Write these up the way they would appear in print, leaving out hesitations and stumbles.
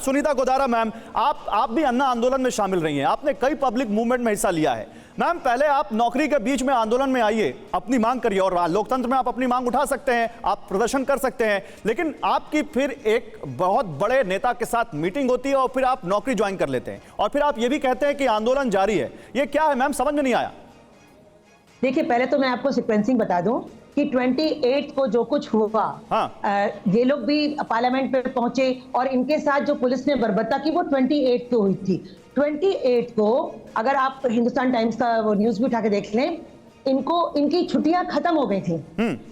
Sunita Godara ma'am, आप भी अन्ना आंदोलन में शामिल रही हैं, आपने कई पब्लिक मूवमेंट में हिस्सा लिया है। मैम, पहले आप नौकरी के बीच में आंदोलन में आइए, अपनी मांग करिए, और लोकतंत्र में आप अपनी मांग उठा सकते हैं, आप प्रदर्शन कर सकते हैं, लेकिन आपकी फिर एक बहुत बड़े नेता के साथ मीटिंग होती है और फिर आप नौकरी ज्वाइन कर लेते हैं, और फिर आप ये भी कहते हैं कि आंदोलन जारी है। ये क्या है मैम, समझ में नहीं आया। देखिए, पहले तो मैं आपको सीक्वेंसिंग बता दूं कि 28 को जो कुछ हुआ, ये लोग भी पार्लियामेंट पे पहुंचे और इनके साथ जो पुलिस ने बर्बरता की वो 28 को हुई थी। 28 को अगर आप हिंदुस्तान टाइम्स का वो न्यूज भी उठा के देख लें, इनकी छुट्टियां खत्म हो गई थी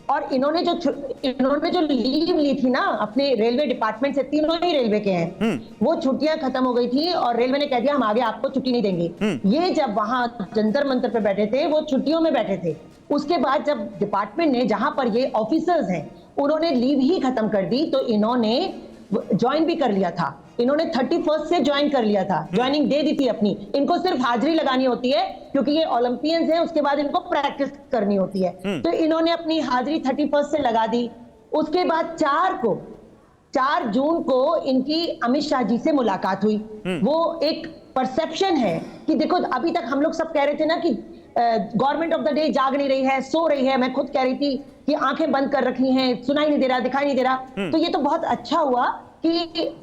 और इन्होंने जो लीव ली थी ना अपने रेलवे डिपार्टमेंट से, तीनों ही रेलवे के हैं, वो छुट्टियां खत्म हो गई थी और रेलवे ने कह दिया हम आगे आपको छुट्टी नहीं देंगे। ये जब वहां जंतर मंतर पे बैठे थे, वो छुट्टियों में बैठे थे। उसके बाद जब डिपार्टमेंट ने, जहां पर ये ऑफिसर्स हैं, उन्होंने लीव ही खत्म कर दी, तो इन्होंने ज्वाइन भी कर लिया था। इन्होंने 31 से ज्वाइन कर लिया था, ज्वाइनिंग दे दी थी अपनी। इनको सिर्फ हाजिरी लगानी होती है क्योंकि ये ओलंपियंस हैं, उसके बाद इनको प्रैक्टिस करनी होती है। तो इन्होंने अपनी हाजिरी 31 से लगा दी। उसके बाद 4 जून को इनकी अमित शाह जी से मुलाकात हुई। वो एक परसेप्शन है कि देखो, अभी तक हम लोग सब कह रहे थे ना कि गवर्नमेंट ऑफ द डे जाग नहीं रही है, सो रही है। मैं खुद कह रही थी कि आंखें बंद कर रखी हैं, सुनाई नहीं दे रहा, दिखाई नहीं दे रहा। तो ये तो बहुत अच्छा हुआ कि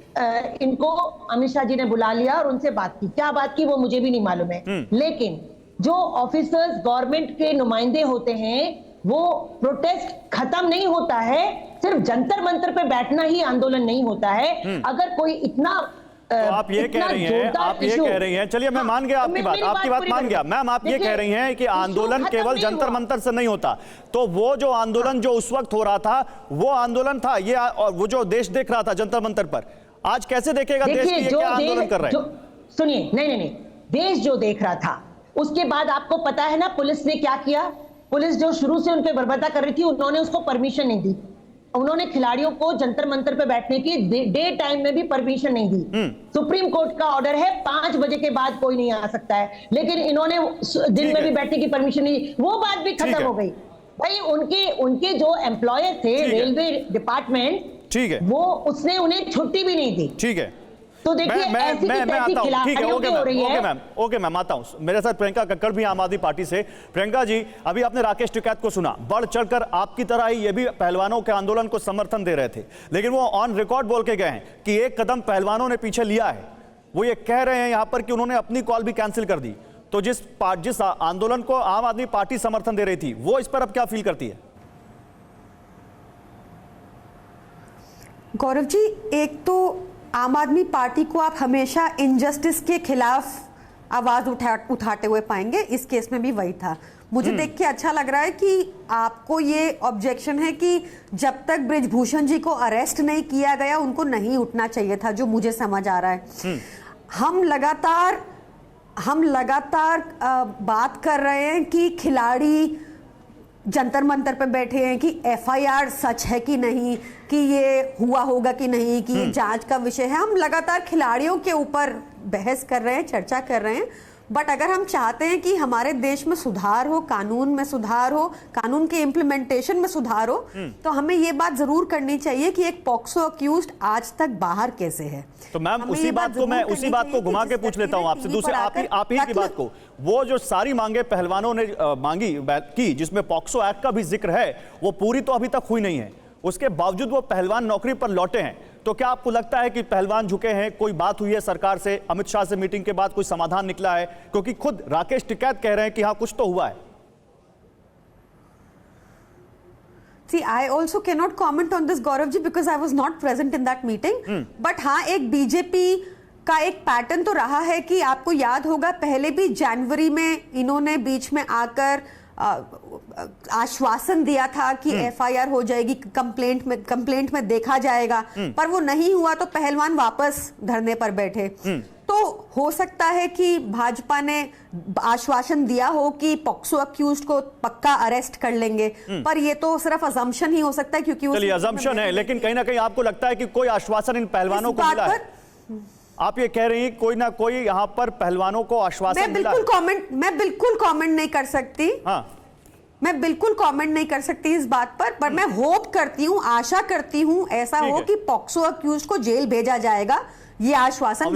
इनको अमित शाह जी ने बुला लिया और उनसे बात की। क्या बात की वो मुझे भी नहीं मालूम है, लेकिन जो ऑफिसर्स गवर्नमेंट के नुमाइंदे होते हैं, वो प्रोटेस्ट खत्म नहीं होता है। सिर्फ जंतर मंतर पे बैठना ही आंदोलन नहीं होता है। अगर कोई इतना तो आप ये कह रही हैं, चलिए मैं मान गया आपकी बात मान गया मैम। आप ये कह रही हैं कि आंदोलन केवल जंतर मंतर से नहीं होता, तो वो जो आंदोलन जो उस वक्त हो रहा था, वो आंदोलन था ये, और वो जो देश देख रहा था जंतर मंतर पर, आज कैसे देखेगा देश कि ये क्या आंदोलन कर रहे हैं? सुनिए, नहीं, देश जो देख रहा था, उसके बाद आपको पता है ना पुलिस ने क्या किया। पुलिस जो शुरू से उन पे बर्बरता कर रही थी, उन्होंने उसको परमिशन नहीं दी। उन्होंने खिलाड़ियों को जंतर मंतर पे बैठने की डे टाइम में भी परमिशन नहीं दी। सुप्रीम कोर्ट का ऑर्डर है 5 बजे के बाद कोई नहीं आ सकता है, लेकिन इन्होंने दिन में भी बैठने की परमिशन नहीं दी। वो बात भी खत्म हो गई। भाई, उनके जो एम्प्लॉयर थे रेलवे डिपार्टमेंट, ठीक है, वो उसने उन्हें छुट्टी भी नहीं दी। ठीक है, तो देखिए ऐसी खिलाफियां हो रही है। ओके मैम, आता हूं। मेरे साथ प्रियंका कक्कड़ भी आम आदमी पार्टी से। प्रियंका जी, अभी आपने राकेश टिकैत को सुना, बढ़ चढ़कर आपकी तरह ही ये भी पहलवानों के आंदोलन को समर्थन दे रहे थे, लेकिन वो ऑन रिकॉर्ड बोल के गए हैं कि एक कदम पहलवानों ने पीछे लिया है। वो ये कह रहे हैं यहां पर कि उन्होंने अपनी कॉल भी कैंसिल कर दी। तो जिस आंदोलन को आम आदमी पार्टी समर्थन दे रही थी, वो इस पर अब क्या फील करती है? गौरव जी, एक तो आम आदमी पार्टी को आप हमेशा इनजस्टिस के खिलाफ आवाज उठाते हुए पाएंगे। इस केस में भी वही था। मुझे देख के अच्छा लग रहा है कि आपको ये ऑब्जेक्शन है कि जब तक बृजभूषण जी को अरेस्ट नहीं किया गया, उनको नहीं उठना चाहिए था, जो मुझे समझ आ रहा है। हम लगातार बात कर रहे हैं कि खिलाड़ी जंतर मंतर पे बैठे हैं, कि एफआईआर सच है कि नहीं, कि ये हुआ होगा कि नहीं, कि ये जांच का विषय है। हम लगातार खिलाड़ियों के ऊपर बहस कर रहे हैं, चर्चा कर रहे हैं। बट अगर हम चाहते हैं कि हमारे देश में सुधार हो, कानून में सुधार हो, कानून के इम्प्लीमेंटेशन में सुधार हो, तो हमें ये बात जरूर करनी चाहिए कि एक पॉक्सो अक्यूज्ड आज तक बाहर कैसे है। तो मैम, उसी बात को घुमा के पूछ लेता हूं आपसे, दूसरे आप ही की बात को। वो जो सारी मांगे पहलवानों ने मांगी की, जिसमें पॉक्सो एक्ट का भी जिक्र है, वो पूरी तो अभी तक हुई नहीं है। उसके बावजूद वो पहलवान नौकरी पर लौटे हैं। तो क्या आपको लगता है कि पहलवान झुके हैं? कोई बात हुई है सरकार से, अमित शाह से मीटिंग के बाद कोई समाधान निकला है? क्योंकि खुद राकेश टिकैत कह रहे हैं कि हाँ, कुछ तो हुआ है। See, I also cannot comment on this, Gaurav ji, because I was not present in that meeting. But हाँ, एक बीजेपी का एक पैटर्न तो रहा है कि आपको याद होगा, पहले भी जनवरी में इन्होंने बीच में आकर आश्वासन दिया था कि एफआईआर हो जाएगी, कंप्लेंट में देखा जाएगा, पर वो नहीं हुआ, तो पहलवान वापस धरने पर बैठे। तो हो सकता है कि भाजपा ने आश्वासन दिया हो कि पॉक्सो अक्यूज्ड को पक्का अरेस्ट कर लेंगे, पर ये तो सिर्फ अजम्पशन ही हो सकता है, क्योंकि चलिए अजम्पशन है, लेकिन कहीं ना कहीं आपको लगता है कि कोई आश्वासन इन पहलवानों को मिला है? आप ये कह रही हैं कोई ना कोई यहाँ पर पहलवानों को आश्वासन मिला है? मैं बिल्कुल कमेंट नहीं कर सकती। हाँ, मैं बिल्कुल कमेंट नहीं कर सकती इस बात पर मैं होप करती हूँ, आशा करती हूँ ऐसा हो कि पॉक्सो अक्यूज्ड को जेल भेजा जाएगा, ये आश्वासन